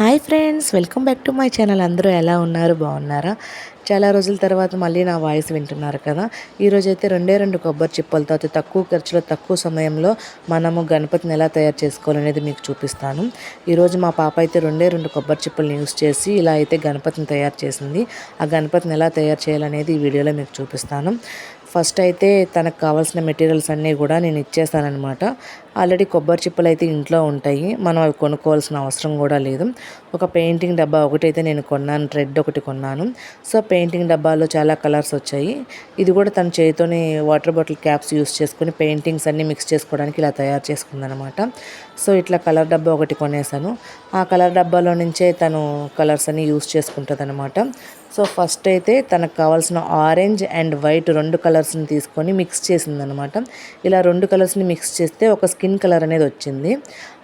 Hi friends, welcome back to my channel. అందరూ ఎలా ఉన్నారు? బాగున్నారా? చాలా రోజుల తర్వాత మళ్ళీ నా వాయిస్ వింటున్నారు కదా. ఈరోజైతే రెండు కొబ్బరి చిప్పలతో అతి తక్కువ ఖర్చులో తక్కువ సమయంలో మనము గణపతిని ఎలా తయారు చేసుకోవాలనేది మీకు చూపిస్తాను. ఈరోజు మా పాప అయితే రెండు కొబ్బరి చిప్పలను యూస్ చేసి ఇలా అయితే గణపతిని తయారు చేసింది. ఆ గణపతిని ఎలా తయారు చేయాలనేది ఈ వీడియోలో మీకు చూపిస్తాను. ఫస్ట్ అయితే తనకు కావాల్సిన మెటీరియల్స్ అన్నీ కూడా నేను ఇచ్చేస్తానమాట. ఆల్రెడీ కొబ్బరి చిప్పలు అయితే ఇంట్లో ఉంటాయి, మనం అవి కొనుక్కోవాల్సిన అవసరం కూడా లేదు. ఒక పెయింటింగ్ డబ్బా ఒకటైతే నేను కొన్నాను, రెడ్ ఒకటి కొన్నాను. సో పెయింటింగ్ డబ్బాలో చాలా కలర్స్ వచ్చాయి. ఇది కూడా తన చేతితోనే వాటర్ బాటిల్ క్యాప్స్ యూస్ చేసుకుని పెయింటింగ్స్ అన్నీ మిక్స్ చేసుకోవడానికి ఇలా తయారు చేసుకుందనమాట. సో ఇట్లా కలర్ డబ్బా ఒకటి కొనేసాను. ఆ కలర్ డబ్బాలో నుంచే తను కలర్స్ అన్నీ యూస్ చేసుకుంటుంది అనమాట. సో ఫస్ట్ అయితే తనకు కావాల్సిన ఆరెంజ్ అండ్ వైట్ రెండు కలర్స్ని తీసుకొని మిక్స్ చేసిందనమాట. ఇలా రెండు కలర్స్ని మిక్స్ చేస్తే ఒక స్కిన్ కలర్ అనేది వచ్చింది.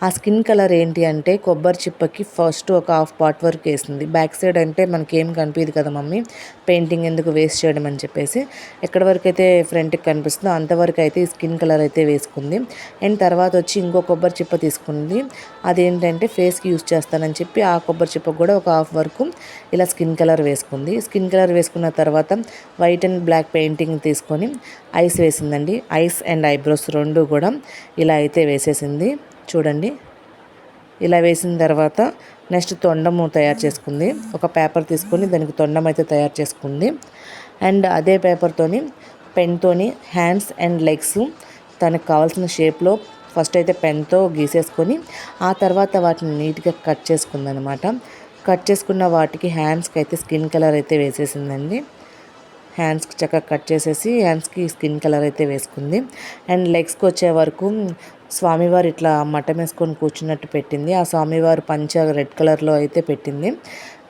ఆ స్కిన్ కలర్ ఏంటి అంటే కొబ్బరి చిప్పకి ఫస్ట్ ఒక హాఫ్ పార్ట్ వరకు వేసింది. బ్యాక్ సైడ్ అంటే మనకేం కనిపించదు కదా మమ్మీ, పెయింటింగ్ ఎందుకు వేస్ట్ చేయడం అని చెప్పేసి ఎక్కడి వరకు అయితే ఫ్రంట్కి కనిపిస్తుందో అంతవరకు అయితే ఈ స్కిన్ కలర్ అయితే వేసుకుంది. అండ్ తర్వాత వచ్చి ఇంకో కొబ్బరి చిప్ప తీసుకుంది. అదేంటంటే ఫేస్కి యూస్ చేస్తానని చెప్పి ఆ కొబ్బరి చిప్పకు కూడా ఒక హాఫ్ వరకు ఇలా స్కిన్ కలర్ వేసుకుంది. స్కిన్ కలర్ వేసుకున్న తర్వాత వైట్ అండ్ బ్లాక్ పెయింటింగ్ తీసుకొని ఐస్ వేసిందండి. ఐస్ అండ్ ఐబ్రోస్ రెండు కూడా ఇలా అయితే వేసేసింది. చూడండి, ఇలా వేసిన తర్వాత నెక్స్ట్ తొండము తయారు చేసుకుంది. ఒక పేపర్ తీసుకొని దానికి తొండం అయితే తయారు చేసుకుంది. అండ్ అదే పేపర్తోని పెన్తోని హ్యాండ్స్ అండ్ లెగ్స్ తనకు కావాల్సిన షేప్లో ఫస్ట్ అయితే పెన్తో గీసేసుకొని ఆ తర్వాత వాటిని నీట్గా కట్ చేసుకుందనమాట. కట్ చేసుకున్న వాటికి హ్యాండ్స్కి అయితే స్కిన్ కలర్ అయితే వేసేసిందండి. హ్యాండ్స్కి చక్కగా కట్ చేసేసి హ్యాండ్స్కి స్కిన్ కలర్ అయితే వేసుకుంది. అండ్ లెగ్స్కి వచ్చే వరకు స్వామివారు ఇట్లా మఠం వేసుకొని కూర్చున్నట్టు పెట్టింది. ఆ స్వామివారు పంచ రెడ్ కలర్లో అయితే పెట్టింది.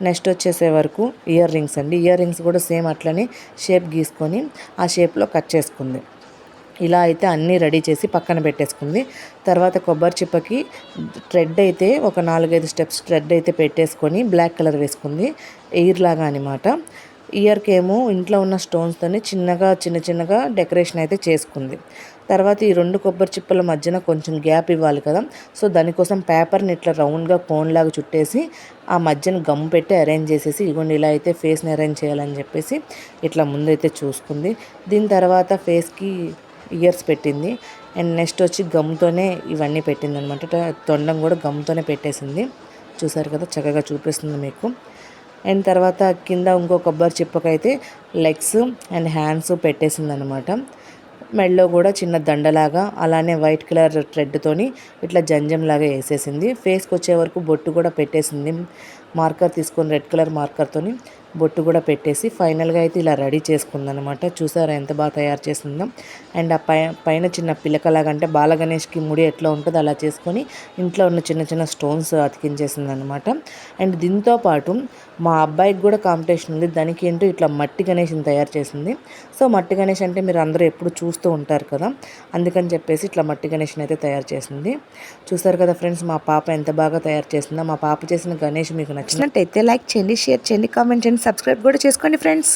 నెక్స్ట్ వచ్చేసే వరకు ఇయర్ రింగ్స్ అండి. ఇయర్ రింగ్స్ కూడా సేమ్ అట్లనే షేప్ గీసుకొని ఆ షేప్లో కట్ చేసుకుంది. ఇలా అయితే అన్నీ రెడీ చేసి పక్కన పెట్టేసుకుంది. తర్వాత కొబ్బరి చిప్పకి థ్రెడ్ అయితే ఒక 4-5 స్టెప్స్ థ్రెడ్ అయితే పెట్టేసుకొని బ్లాక్ కలర్ వేసుకుంది, ఎయిర్ లాగా అనమాట. ఇయర్కి ఏమో ఇంట్లో ఉన్న స్టోన్స్తోనే చిన్న చిన్నగా డెకరేషన్ అయితే చేసుకుంది. తర్వాత ఈ రెండు కొబ్బరి చిప్పల మధ్యన కొంచెం గ్యాప్ ఇవ్వాలి కదా. సో దానికోసం పేపర్ని ఇట్లా రౌండ్గా కోన్ లాగా చుట్టేసి ఆ మధ్యన గమ్ పెట్టి అరేంజ్ చేసేసి ఇగోండి ఇలా అయితే ఫేస్ని అరేంజ్ చేయాలని చెప్పేసి ఇట్లా ముందైతే చూసుకుంది. దీని తర్వాత ఫేస్కి ఇయర్స్ పెట్టింది. అండ్ నెక్స్ట్ వచ్చి గమ్తోనే ఇవన్నీ పెట్టింది అనమాట. తొండం కూడా గమ్తోనే పెట్టేసింది. చూసారు కదా, చక్కగా చూపిస్తుంది మీకు. అండ్ తర్వాత కింద ఇంకో కొబ్బరి చిప్పకైతే లెగ్స్ అండ్ హ్యాండ్స్ పెట్టేసింది అనమాట. మెడలో కూడా చిన్న దండలాగా అలానే వైట్ కలర్ థ్రెడ్తోని ఇట్లా జంజంలాగా వేసేసింది. ఫేస్కి వచ్చే వరకు బొట్టు కూడా పెట్టేసింది. మార్కర్ తీసుకొని రెడ్ కలర్ మార్కర్తోని బొట్టు కూడా పెట్టేసి ఫైనల్గా అయితే ఇలా రెడీ చేసుకుందనమాట. చూసారా ఎంత బాగా తయారు చేసిందో. అండ్ ఆ పైన చిన్న పిలకలాగా అంటే బాలగణేష్కి ముడి ఎట్లా ఉంటుందో అలా చేసుకొని ఇంట్లో ఉన్న చిన్న స్టోన్స్ అతికించేసిందనమాట. అండ్ దీంతో పాటు మా అబ్బాయికి కూడా కాంపిటీషన్ ఉంది. దానికి ఏంటో ఇట్లా మట్టి గణేష్ని తయారు చేసింది. సో మట్టి గణేష్ అంటే మీరు అందరూ ఎప్పుడు చూస్తూ ఉంటారు కదా, అందుకని చెప్పేసి ఇట్లా మట్టి గణేష్ని అయితే తయారు చేసింది. చూసారు కదా ఫ్రెండ్స్, మా పాప ఎంత బాగా తయారు చేసిందో. మా పాప చేసిన గణేష్ మీకు నచ్చినట్టయితే లైక్ చేయండి, షేర్ చేయండి, కామెంట్ చేయండి, సబ్స్క్రైబ్ కూడా చేసుకోండి ఫ్రెండ్స్.